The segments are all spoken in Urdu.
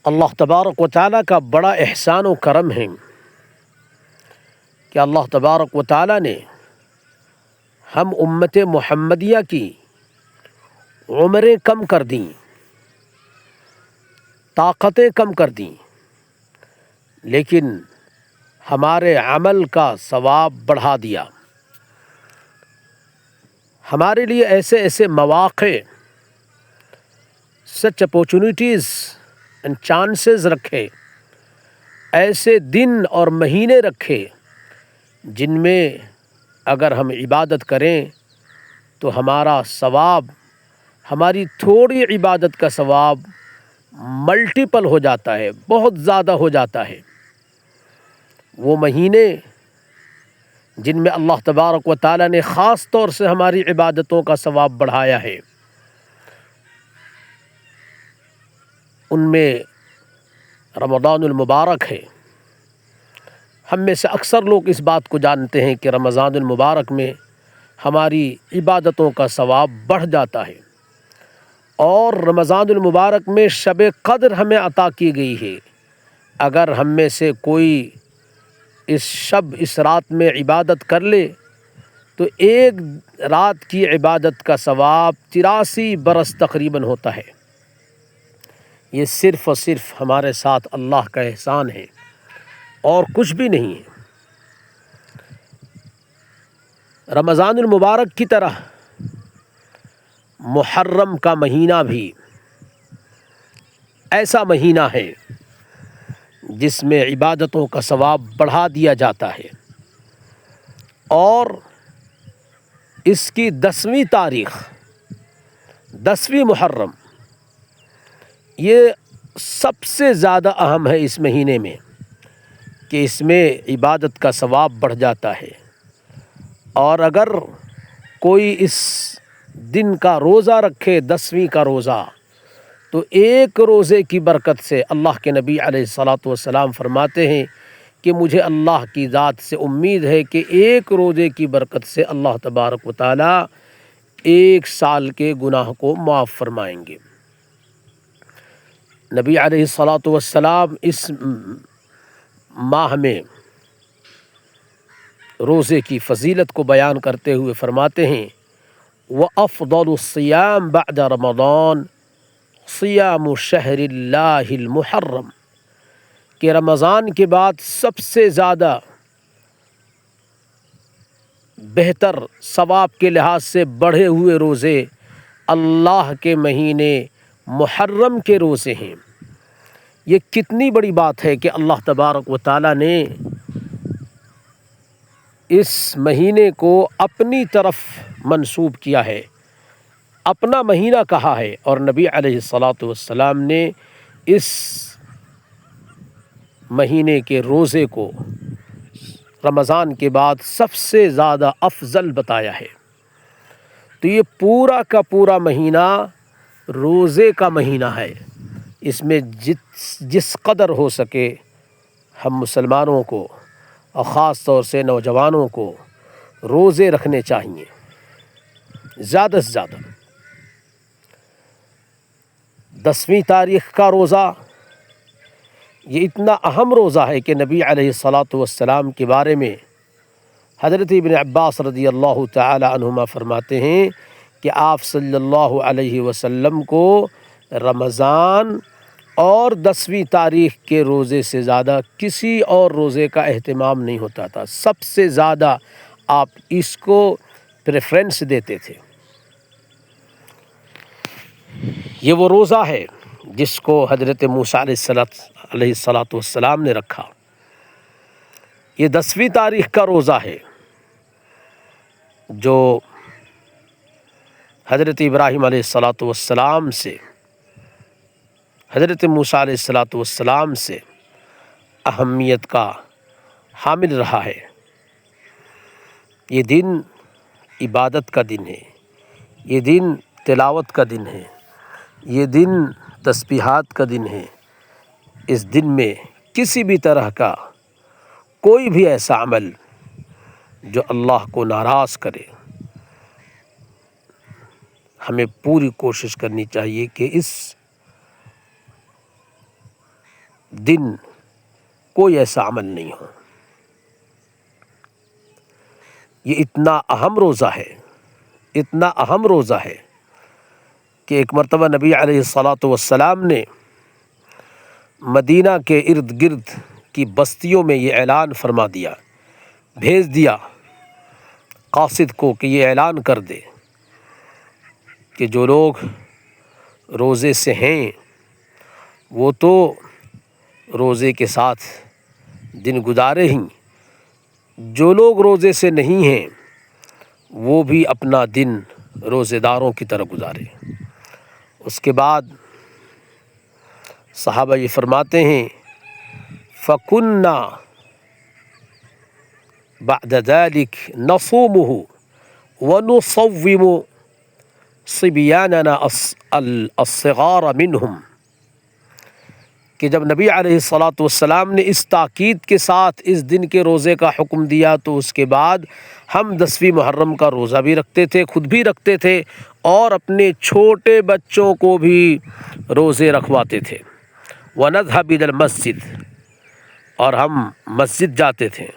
اللہ تبارک و تعالیٰ کا بڑا احسان و کرم ہے کہ اللہ تبارک و تعالیٰ نے ہم امت محمدیہ کی عمریں کم کر دیں، طاقتیں کم کر دیں، لیکن ہمارے عمل کا ثواب بڑھا دیا۔ ہمارے لیے ایسے ایسے مواقع، سچ اپورچونیٹیز اینڈ چانسز رکھے، ایسے دن اور مہینے رکھے جن میں اگر ہم عبادت کریں تو ہمارا ثواب، ہماری تھوڑی عبادت کا ثواب ملٹیپل ہو جاتا ہے، بہت زیادہ ہو جاتا ہے۔ وہ مہینے جن میں اللہ تبارک و تعالیٰ نے خاص طور سے ہماری عبادتوں کا ثواب بڑھایا ہے، ان میں رمضان المبارک ہے۔ ہم میں سے اکثر لوگ اس بات کو جانتے ہیں کہ رمضان المبارک میں ہماری عبادتوں کا ثواب بڑھ جاتا ہے، اور رمضان المبارک میں شب قدر ہمیں عطا کی گئی ہے۔ اگر ہم میں سے کوئی اس رات میں عبادت کر لے تو ایک رات کی عبادت کا ثواب 83 برس تقریباً ہوتا ہے۔ یہ صرف اور صرف ہمارے ساتھ اللہ کا احسان ہے اور کچھ بھی نہیں ہے۔ رمضان المبارک کی طرح محرم کا مہینہ بھی ایسا مہینہ ہے جس میں عبادتوں کا ثواب بڑھا دیا جاتا ہے، اور اس کی 10ویں تاریخ، 10ویں محرم، یہ سب سے زیادہ اہم ہے اس مہینے میں، کہ اس میں عبادت کا ثواب بڑھ جاتا ہے۔ اور اگر کوئی اس دن کا روزہ رکھے، 10ویں کا روزہ، تو ایک روزے کی برکت سے اللہ کے نبی علیہ الصلاۃ والسلام فرماتے ہیں کہ مجھے اللہ کی ذات سے امید ہے کہ ایک روزے کی برکت سے اللہ تبارک و تعالیٰ 1 سال کے گناہ کو معاف فرمائیں گے۔ نبی علیہ الصلاۃ والسلام اس ماہ میں روزے کی فضیلت کو بیان کرتے ہوئے فرماتے ہیں وَأَفْضَلُ الصِّيَامِ بَعْدَ رَمَضَانَ صِيَامُ شَهْرِ اللَّهِ الْمُحَرَّمِ، کہ رمضان کے بعد سب سے زیادہ بہتر ثواب کے لحاظ سے بڑھے ہوئے روزے اللہ کے مہینے محرم کے روزے ہیں۔ یہ کتنی بڑی بات ہے کہ اللہ تبارک و تعالیٰ نے اس مہینے کو اپنی طرف منسوب کیا ہے، اپنا مہینہ کہا ہے، اور نبی علیہ الصلاۃ والسلام نے اس مہینے کے روزے کو رمضان کے بعد سب سے زیادہ افضل بتایا ہے۔ تو یہ پورا کا پورا مہینہ روزے کا مہینہ ہے۔ اس میں جس قدر ہو سکے ہم مسلمانوں کو، اور خاص طور سے نوجوانوں کو، روزے رکھنے چاہیے، زیادہ سے زیادہ۔ 10ویں تاریخ کا روزہ یہ اتنا اہم روزہ ہے کہ نبی علیہ الصلاۃ والسلام کے بارے میں حضرت ابن عباس رضی اللہ تعالی عنہما فرماتے ہیں کہ آپ صلی اللہ علیہ وسلم کو رمضان اور 10ویں تاریخ کے روزے سے زیادہ کسی اور روزے کا اہتمام نہیں ہوتا تھا، سب سے زیادہ آپ اس کو پریفرنس دیتے تھے۔ یہ وہ روزہ ہے جس کو حضرت موسیٰ علیہ الصلاۃ والسلام نے رکھا۔ یہ 10ویں تاریخ کا روزہ ہے جو حضرت ابراہیم علیہ الصلاۃ والسلام سے، حضرت موسیٰ علیہ الصلاۃ والسلام سے اہمیت کا حامل رہا ہے۔ یہ دن عبادت کا دن ہے، یہ دن تلاوت کا دن ہے، یہ دن تسبیحات کا دن ہے۔ اس دن میں کسی بھی طرح کا کوئی بھی ایسا عمل جو اللہ کو ناراض کرے، ہمیں پوری کوشش کرنی چاہیے کہ اس دن کوئی ایسا عمل نہیں ہو۔ یہ اتنا اہم روزہ ہے، اتنا اہم روزہ ہے کہ ایک مرتبہ نبی علیہ الصلاۃ والسلام نے مدینہ کے ارد گرد کی بستیوں میں یہ اعلان فرما دیا، بھیج دیا قاصد کو کہ یہ اعلان کر دے کہ جو لوگ روزے سے ہیں وہ تو روزے کے ساتھ دن گزارے ہی، جو لوگ روزے سے نہیں ہیں وہ بھی اپنا دن روزے داروں کی طرح گزارے۔ اس کے بعد صحابہ یہ فرماتے ہیں فَكُنَّا بَعْدَ ذَلِكَ نَصُومُهُ وَنُصَوِّمُ صِبْيَانَنَا الصِّغَارَ مِنْهُمْ، کہ جب نبی علیہ الصلاۃ والسلام نے اس تاکید کے ساتھ اس دن کے روزے کا حکم دیا تو اس کے بعد ہم 10ویں محرم کا روزہ بھی رکھتے تھے، خود بھی رکھتے تھے اور اپنے چھوٹے بچوں کو بھی روزے رکھواتے تھے۔ وَنَذْهَبُ إِلَى الْمَسْجِدِ، اور ہم مسجد جاتے تھے۔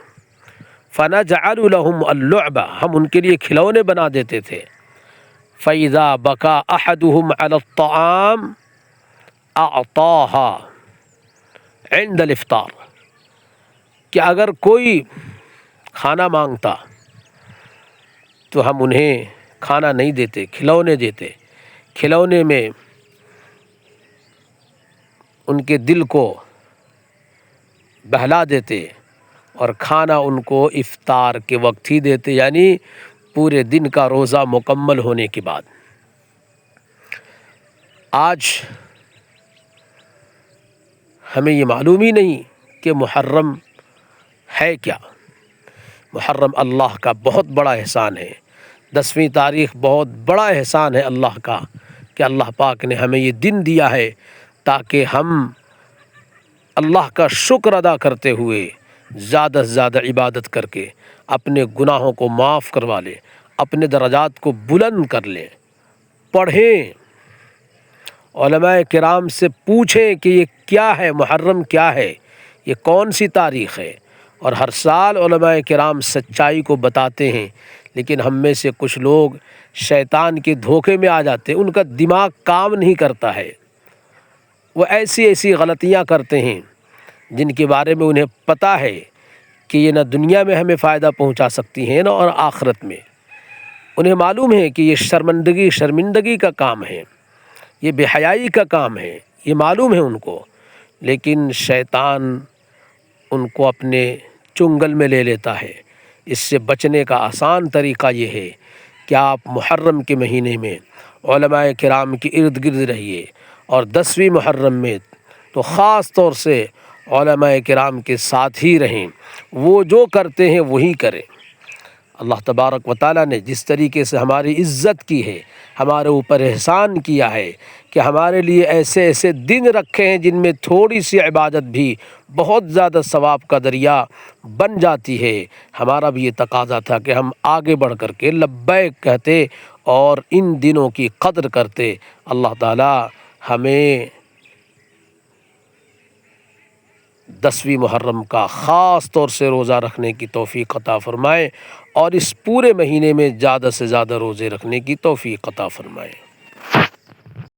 فَنَجْعَلُ لَهُمُ اللُّعْبَ، ہم ان کے لیے کھلونے بنا دیتے تھے۔ فَإِذَا بَكَى أَحَدُهُمْ عَلَى الطَّعَامِ أَعْطَاهَا عند الافطار، کہ اگر کوئی کھانا مانگتا تو ہم انہیں کھانا نہیں دیتے، کھلونے دیتے، کھلونے میں ان کے دل کو بہلا دیتے اور کھانا ان کو افطار کے وقت ہی دیتے، یعنی پورے دن کا روزہ مکمل ہونے کے بعد۔ آج ہمیں یہ معلوم ہی نہیں کہ محرم ہے کیا۔ محرم اللہ کا بہت بڑا احسان ہے، 10ویں تاریخ بہت بڑا احسان ہے اللہ کا کہ اللہ پاک نے ہمیں یہ دن دیا ہے تاکہ ہم اللہ کا شکر ادا کرتے ہوئے زیادہ سے زیادہ عبادت کر کے اپنے گناہوں کو معاف کروا لیں، اپنے درجات کو بلند کر لیں۔ پڑھیں، علماء کرام سے پوچھیں کہ یہ کیا ہے، محرم کیا ہے، یہ کون سی تاریخ ہے، اور ہر سال علماء کرام سچائی کو بتاتے ہیں، لیکن ہم میں سے کچھ لوگ شیطان کے دھوکے میں آ جاتے ہیں، ان کا دماغ کام نہیں کرتا ہے، وہ ایسی ایسی غلطیاں کرتے ہیں جن کے بارے میں انہیں پتہ ہے کہ یہ نہ دنیا میں ہمیں فائدہ پہنچا سکتی ہیں نہ اور آخرت میں۔ انہیں معلوم ہے کہ یہ شرمندگی کا کام ہے، یہ بے حیائی کا کام ہے، یہ معلوم ہے ان کو، لیکن شیطان ان کو اپنے چنگل میں لے لیتا ہے۔ اس سے بچنے کا آسان طریقہ یہ ہے کہ آپ محرم کے مہینے میں علماء کرام کے ارد گرد رہیے، اور 10ویں محرم میں تو خاص طور سے علماء کرام کے ساتھ ہی رہیں، وہ جو کرتے ہیں وہی کریں۔ اللہ تبارک و تعالیٰ نے جس طریقے سے ہماری عزت کی ہے، ہمارے اوپر احسان کیا ہے کہ ہمارے لیے ایسے ایسے دن رکھے ہیں جن میں تھوڑی سی عبادت بھی بہت زیادہ ثواب کا ذریعہ بن جاتی ہے، ہمارا بھی یہ تقاضا تھا کہ ہم آگے بڑھ کر کے لبیک کہتے اور ان دنوں کی قدر کرتے۔ اللہ تعالیٰ ہمیں 10ویں محرم کا خاص طور سے روزہ رکھنے کی توفیق عطا فرمائے، اور اس پورے مہینے میں زیادہ سے زیادہ روزے رکھنے کی توفیق عطا فرمائے۔